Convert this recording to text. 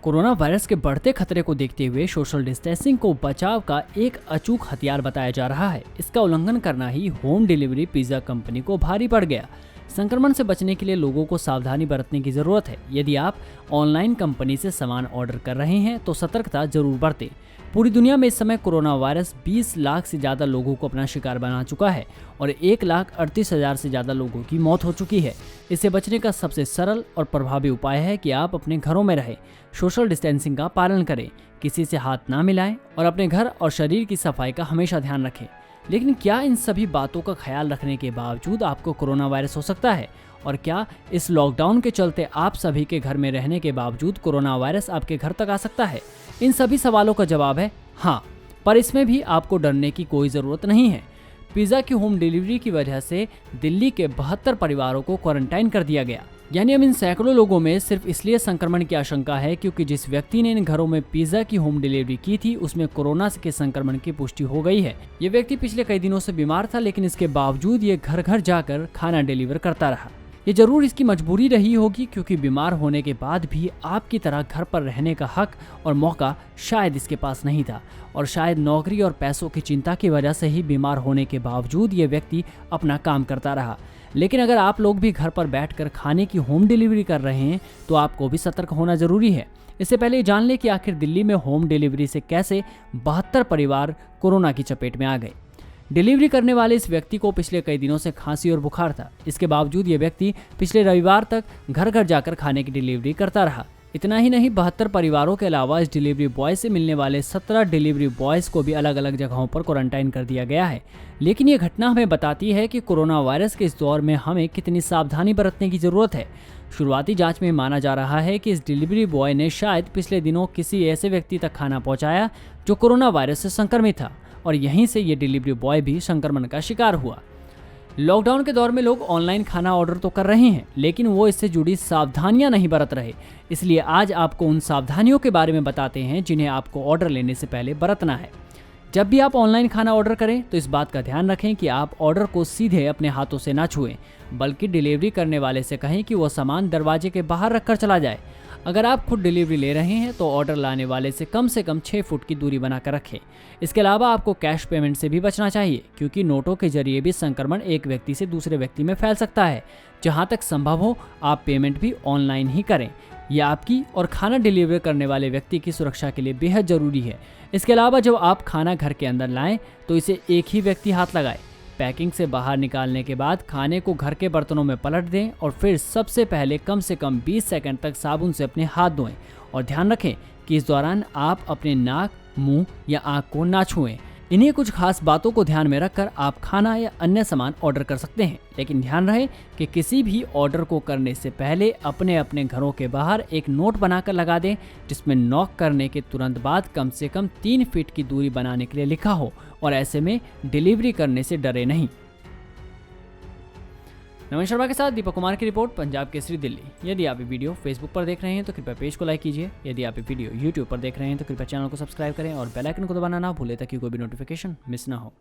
Corona virus के बढ़ते खतरे को देखते हुए सोशल डिस्टेंसिंग को बचाव का एक अचूक हथियार बताया जा रहा है। इसका उल्लंघन करना ही होम डिलीवरी पिज्जा कंपनी को भारी पड़ गया। संक्रमण से बचने के लिए लोगों को सावधानी बरतने की जरूरत है। यदि आप ऑनलाइन कंपनी से सामान ऑर्डर कर रहे हैं तो सतर्कता जरूर बरतें। पूरी दुनिया में इस समय कोरोना वायरस 20 लाख से ज़्यादा लोगों को अपना शिकार बना चुका है और 1,38,000 से ज़्यादा लोगों की मौत हो चुकी है। इससे बचने का सबसे सरल और प्रभावी उपाय है कि आप अपने घरों में रहें, सोशल डिस्टेंसिंग का पालन करें, किसी से हाथ ना मिलाएं और अपने घर और शरीर की सफाई का हमेशा ध्यान रखें। लेकिन क्या इन सभी बातों का ख्याल रखने के बावजूद आपको कोरोना वायरस हो सकता है? और क्या इस लॉकडाउन के चलते आप सभी के घर में रहने के बावजूद कोरोना वायरस आपके घर तक आ सकता है? इन सभी सवालों का जवाब है हाँ, पर इसमें भी आपको डरने की कोई ज़रूरत नहीं है। पिज़्ज़ा की होम डिलीवरी की वजह से दिल्ली के 72 परिवारों को क्वारंटाइन कर दिया गया। यानी अब इन सैकड़ों लोगों में सिर्फ इसलिए संक्रमण की आशंका है क्योंकि जिस व्यक्ति ने इन घरों में पिज़्ज़ा की होम डिलीवरी की थी उसमें कोरोना के संक्रमण की पुष्टि हो गई है। ये व्यक्ति पिछले कई दिनों से बीमार था, लेकिन इसके बावजूद ये घर घर जाकर खाना डिलीवर करता रहा। ये जरूर इसकी मजबूरी रही होगी, क्योंकि बीमार होने के बाद भी आपकी तरह घर पर रहने का हक और मौका शायद इसके पास नहीं था, और शायद नौकरी और पैसों की चिंता की वजह से ही बीमार होने के बावजूद ये व्यक्ति अपना काम करता रहा। लेकिन अगर आप लोग भी घर पर बैठकर खाने की होम डिलीवरी कर रहे हैं तो आपको भी सतर्क होना जरूरी है। इससे पहले जान लें कि आखिर दिल्ली में होम डिलीवरी से कैसे 72 परिवार कोरोना की चपेट में आ गए। डिलीवरी करने वाले इस व्यक्ति को पिछले कई दिनों से खांसी और बुखार था। इसके बावजूद ये व्यक्ति पिछले रविवार तक घर घर जाकर खाने की डिलीवरी करता रहा। इतना ही नहीं, 72 परिवारों के अलावा इस डिलीवरी बॉय से मिलने वाले 17 डिलीवरी बॉयज को भी अलग अलग जगहों पर क्वारंटाइन कर दिया गया है। लेकिन ये घटना हमें बताती है कि कोरोना वायरस के इस दौर में हमें कितनी सावधानी बरतने की जरूरत है। शुरुआती जांच में माना जा रहा है कि इस डिलीवरी बॉय ने शायद पिछले दिनों किसी ऐसे व्यक्ति तक खाना पहुंचाया जो कोरोना वायरस से संक्रमित था, और यहीं से ये डिलीवरी बॉय भी संक्रमण का शिकार हुआ। लॉकडाउन के दौर में लोग ऑनलाइन खाना ऑर्डर तो कर रहे हैं, लेकिन वो इससे जुड़ी सावधानियां नहीं बरत रहे। इसलिए आज आपको उन सावधानियों के बारे में बताते हैं जिन्हें आपको ऑर्डर लेने से पहले बरतना है। जब भी आप ऑनलाइन खाना ऑर्डर करें तो इस बात का ध्यान रखें कि आप ऑर्डर को सीधे अपने हाथों से ना छुएं, बल्कि डिलीवरी करने वाले से कहें कि वो सामान दरवाजे के बाहर रखकर चला जाए। अगर आप खुद डिलीवरी ले रहे हैं तो ऑर्डर लाने वाले से कम 6 फुट की दूरी बनाकर रखें। इसके अलावा आपको कैश पेमेंट से भी बचना चाहिए, क्योंकि नोटों के जरिए भी संक्रमण एक व्यक्ति से दूसरे व्यक्ति में फैल सकता है। जहां तक संभव हो आप पेमेंट भी ऑनलाइन ही करें। यह आपकी और खाना डिलीवर करने वाले व्यक्ति की सुरक्षा के लिए बेहद जरूरी है। इसके अलावा जब आप खाना घर के अंदर लाएं तो इसे एक ही व्यक्ति हाथ लगाए। पैकिंग से बाहर निकालने के बाद खाने को घर के बर्तनों में पलट दें और फिर सबसे पहले कम से कम 20 सेकंड तक साबुन से अपने हाथ धोएं, और ध्यान रखें कि इस दौरान आप अपने नाक, मुंह या आंख को ना छुएं। इन्हीं कुछ खास बातों को ध्यान में रखकर आप खाना या अन्य सामान ऑर्डर कर सकते हैं। लेकिन ध्यान रहे कि किसी भी ऑर्डर को करने से पहले अपने अपने घरों के बाहर एक नोट बनाकर लगा दें, जिसमें नॉक करने के तुरंत बाद कम से कम 3 फीट की दूरी बनाने के लिए लिखा हो, और ऐसे में डिलीवरी करने से डरे नहीं। नमन शर्मा के साथ दीपक कुमार की रिपोर्ट, पंजाब केसरी, दिल्ली। यदि आप ये वीडियो फेसबुक पर देख रहे हैं तो कृपया पेज को लाइक कीजिए। यदि आप ये वीडियो यूट्यूब पर देख रहे हैं तो कृपया चैनल को सब्सक्राइब करें और बेल आइकन को दबाना ना भूलें ताकि कोई भी नोटिफिकेशन मिस ना हो।